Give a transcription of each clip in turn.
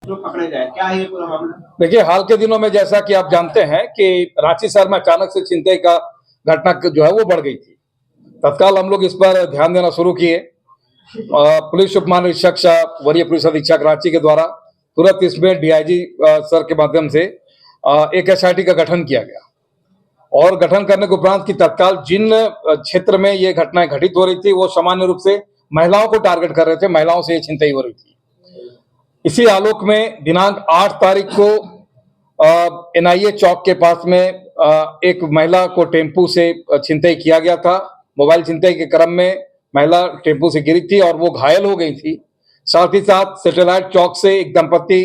जो पकड़े गए, क्या है ये पूरा मामला? देखिए, हाल के दिनों में जैसा कि आप जानते हैं कि रांची शहर में अचानक से छिनतई का घटना जो है वो बढ़ गई थी। तत्काल हम लोग इस पर ध्यान देना शुरू किए। पुलिस उप महानिरीक्षक शाह वरीय पुलिस अधीक्षक रांची के द्वारा तुरंत इसमें डीआईजी सर के माध्यम से एक एसआईटी का गठन किया गया और गठन करने के उपरांत की तत्काल जिन क्षेत्र में ये घटनाएं घटित हो रही थी वो सामान्य रूप से महिलाओं को टारगेट कर रहे थे, महिलाओं से ये छिनतई हो रही थी। इसी आलोक में दिनांक 8 तारीख को एनआईए चौक के पास में एक महिला को टेम्पू से छिनतई किया गया था। मोबाइल छिनतई के क्रम में महिला टेम्पू से गिरी थी और वो घायल हो गई थी। साथ ही साथ सैटेलाइट चौक से एक दंपत्ति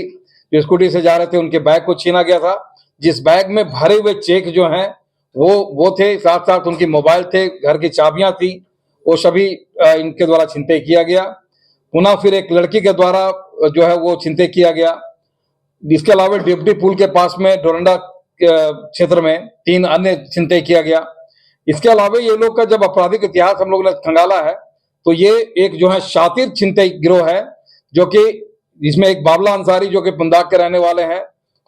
जो स्कूटी से जा रहे थे उनके बैग को छीना गया था, जिस बैग में भरे हुए चेक जो हैं वो थे, साथ साथ उनकी मोबाइल थे, घर की चाबियां थी, वो सभी इनके द्वारा छिनतई किया गया। पुनः फिर एक लड़की के द्वारा जो है वो छिनतई किया गया। इसके अलावा डिप्टी पुल के पास में डोरंडा क्षेत्र में 3 अन्य छिनतई किया गया। इसके अलावा ये लोग का जब आपराधिक इतिहास हम लोग ने खंगाला है तो ये एक जो है शातिर छिनतई गिरोह है, जो कि जिसमें एक बाबला अंसारी जो कि पंदाग के रहने वाले हैं,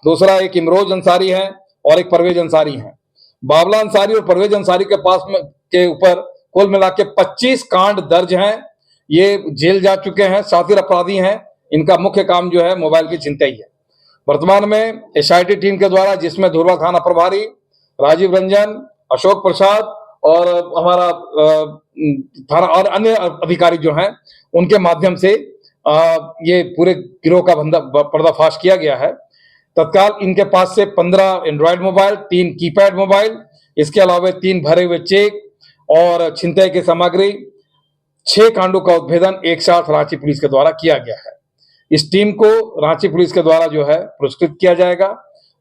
दूसरा एक इमरोज अंसारी है और एक परवेज अंसारी है। बाबला अंसारी और परवेज अंसारी के पास में के ऊपर कुल मिला के 25 कांड दर्ज हैं। ये जेल जा चुके हैं, शातिर अपराधी हैं। इनका मुख्य काम जो है मोबाइल की छिनतई है। वर्तमान में एसआईटी टीम के द्वारा, जिसमें धुरवा थाना प्रभारी राजीव रंजन, अशोक प्रसाद और हमारा थाना और अन्य अधिकारी जो हैं, उनके माध्यम से ये पूरे गिरोह का पर्दाफाश किया गया है। तत्काल इनके पास से 15 एंड्रॉयड मोबाइल, 3 कीपैड मोबाइल, इसके अलावा 3 भरे हुए चेक और छिनतई की सामग्री, 6 कांडों का उद्भेदन एक साथ रांची पुलिस के द्वारा किया गया है। इस टीम को रांची पुलिस के द्वारा जो है पुरस्कृत किया जाएगा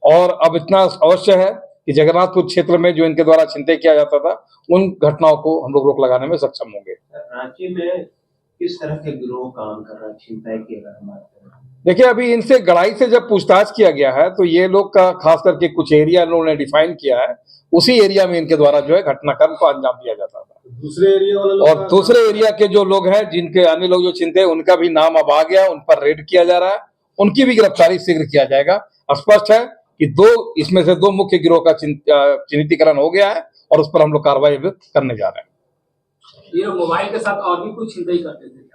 और अब इतना अवश्य है कि जगन्नाथपुर क्षेत्र में जो इनके द्वारा छिनतई किया जाता था उन घटनाओं को हम लोग रोक लगाने में सक्षम होंगे। रांची में किस तरह के गिरोह काम कर रहा है छिनतई की अगर हम बात करें? देखिए, अभी इनसे गड़ाई से जब पूछताछ किया गया है तो ये लोग का खास करके कुछ एरिया इन्होंने डिफाइन किया है, उसी एरिया में इनके द्वारा जो है घटनाक्रम को अंजाम दिया जाता था। दूसरे एरिया वाले और दूसरे एरिया के जो लोग हैं, जिनके अन्य लोग जो छिनते हैं, उनका भी नाम अब आ गया, उन पर रेड किया जा रहा है, उनकी भी गिरफ्तारी शीघ्र किया जाएगा। स्पष्ट है कि इसमें से 2 मुख्य गिरोह का चिन्हितीकरण हो गया है और उस पर हम लोग कार्रवाई करने जा रहे हैं। ये मोबाइल के साथ और भी कुछ छिनतई करते थे?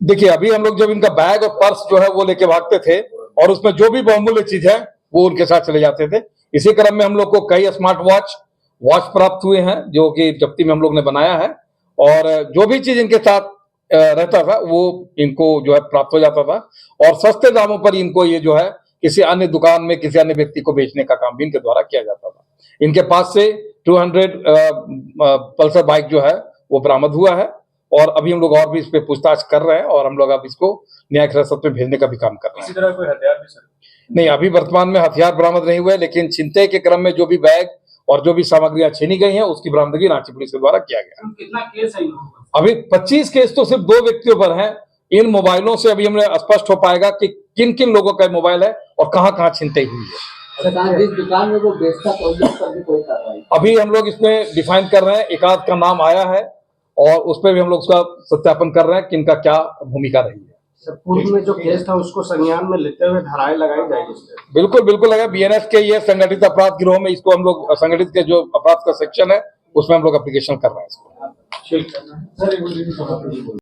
देखिए, अभी हम लोग जब इनका बैग और पर्स जो है वो लेके भागते थे और उसमें जो भी बहुमूल्य चीज है वो उनके साथ चले जाते थे। इसी क्रम में हम लोग को कई स्मार्ट वॉच प्राप्त हुए हैं, जो कि जब्ती में हम लोग ने बनाया है, और जो भी चीज इनके साथ रहता था वो इनको जो है प्राप्त हो जाता था और सस्ते दामों पर इनको ये जो है किसी अन्य दुकान में किसी अन्य व्यक्ति को बेचने का काम भी इनके द्वारा किया जाता था। इनके पास से 200 पल्सर बाइक जो है वो बरामद हुआ है और अभी हम लोग और भी इस पे पूछताछ कर रहे हैं और हम लोग अब इसको न्यायिक हिरासत में भेजने का भी काम कर रहे हैं। इसी तरह कोई हथियार भी सर? नहीं, अभी वर्तमान में हथियार बरामद नहीं हुए, लेकिन छिनतई के क्रम में जो भी बैग और जो भी सामग्रियां छीनी गई हैं उसकी बरामदगी रांची पुलिस के द्वारा किया गया। कितना केस है? अभी 25 केस तो सिर्फ 2 व्यक्तियों पर हैं। इन मोबाइलों से अभी हमें स्पष्ट हो पाएगा कि किन किन लोगों का मोबाइल है और कहाँ छिनतई हुई है। जिस दुकान में वो बेचता था उस पर भी कोई कार्रवाई? अभी हम लोग इसमें डिफाइन कर रहे हैं, एक आध का नाम आया है और उस पर भी हम लोग उसका सत्यापन कर रहे हैं कि इनका क्या भूमिका रही है। पूर्व में जो केस था उसको संज्ञान में लेते हुए धाराएं लगाई जाएगी? बिल्कुल लगा। बीएनएस के ये संगठित अपराध गिरोह में इसको हम लोग संगठित के जो अपराध का सेक्शन है उसमें हम लोग एप्लीकेशन कर रहे हैं इसको। ठीक है सर।